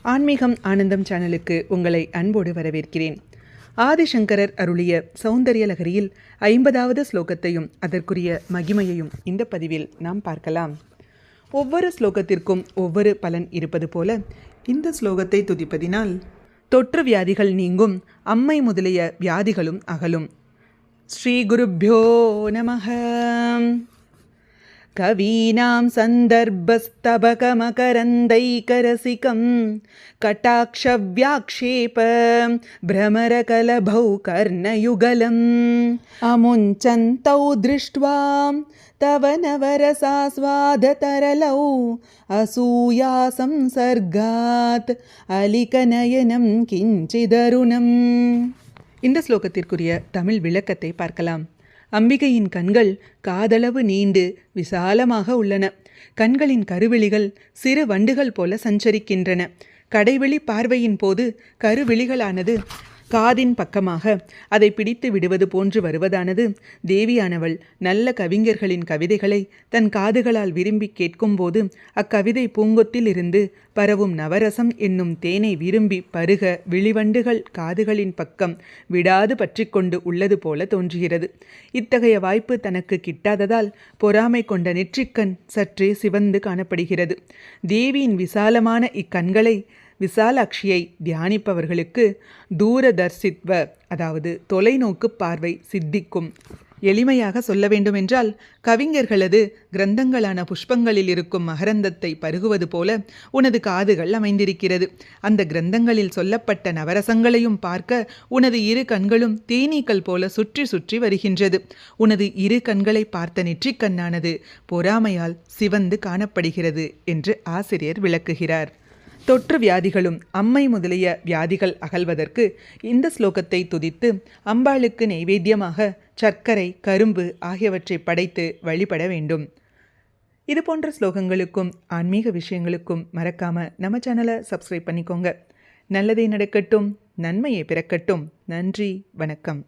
ஆன்மீகம் ஆனந்தம் சேனலுக்கு உங்களை அன்போடு வரவேற்கிறேன். ஆதிசங்கரர் அருளிய சௌந்தரிய லகரியில் 50வது ஸ்லோகத்தையும் அதற்குரிய மகிமையையும் இந்த பதிவில் நாம் பார்க்கலாம். ஒவ்வொரு ஸ்லோகத்திற்கும் ஒவ்வொரு பலன் இருப்பது போல இந்த ஸ்லோகத்தை துதிப்பதினால் தொற்று வியாதிகள் நீங்கும், அம்மை முதலிய வியாதிகளும் அகலும். ஸ்ரீ குருப்யோ நமஹ. கவீனாம் சந்தர்ப்பஸ்தபகமகரந்தைகரசிகம் கட்டாக்ஷவ்யாக்ஷேப பிரமரகலபௌ கர்ணயுகலம் அமுஞ்சந்தௌ திருஷ்ட்வா தவ நவரசாஸ்வாததரலௌ அசூயா சம்சர்காத் அலிகநயனம் கிஞ்சிதருணம். இந்த ஸ்லோகத்திற்குரிய தமிழ் விளக்கத்தை பார்க்கலாம். அம்பிகையின் கண்கள் காதளவு நீண்டு விசாலமாக உள்ளன. கண்களின் கருவிழிகள் சிறு வண்டுகள் போல சஞ்சரிக்கின்றன. கடைவெளி பார்வையின் போது கருவிழிகளானது காதின் பக்கமாக அதை பிடித்து விடுவது போன்று வருவதானது தேவியானவள் நல்ல கவிஞர்களின் கவிதைகளை தன் காதுகளால் விரும்பி கேட்கும்போது அக்கவிதை பூங்கொத்தில் இருந்து பரவும் நவரசம் என்னும் தேனை விரும்பி பருக விழிவண்டுகள் காதுகளின் பக்கம் விடாது பற்றி கொண்டு உள்ளது போல தோன்றுகிறது. இத்தகைய வாய்ப்பு தனக்கு கிட்டாததால் பொறாமை கொண்ட நெற்றிக்கண் சற்றே சிவந்து காணப்படுகிறது. தேவியின் விசாலமான இக்கண்களை விசாலாட்சியை தியானிப்பவர்களுக்கு தூரதர்சித்வ, அதாவது தொலைநோக்கு பார்வை சித்திக்கும். எளிமையாக சொல்ல வேண்டுமென்றால் கவிஞர்களது கிரந்தங்களான புஷ்பங்களில் இருக்கும் மகரந்தத்தை பருகுவது போல உனது காதுகள் அமைந்திருக்கிறது. அந்த கிரந்தங்களில் சொல்லப்பட்ட நவரசங்களையும் பார்க்க உனது இரு கண்களும் தேனீக்கள் போல சுற்றி சுற்றி வருகின்றது. உனது இரு கண்களை பார்த்த நெற்றிக்கண்ணானது பொறாமையால் சிவந்து காணப்படுகிறது என்று ஆசிரியர் விளக்குகிறார். தொற்று வியாதிகளும் அம்மை முதலிய வியாதிகள் அகல்வதற்கு இந்த ஸ்லோகத்தை துதித்து அம்பாளுக்கு நைவேத்தியமாக சர்க்கரை, கரும்பு ஆகியவற்றை படைத்து வழிபட வேண்டும். இது போன்ற ஸ்லோகங்களுக்கும் ஆன்மீக விஷயங்களுக்கும் மறக்காம நம்ம சேனலை சப்ஸ்கிரைப் பண்ணிக்கோங்க. நல்லதே நடக்கட்டும், நன்மையே பிறக்கட்டும். நன்றி, வணக்கம்.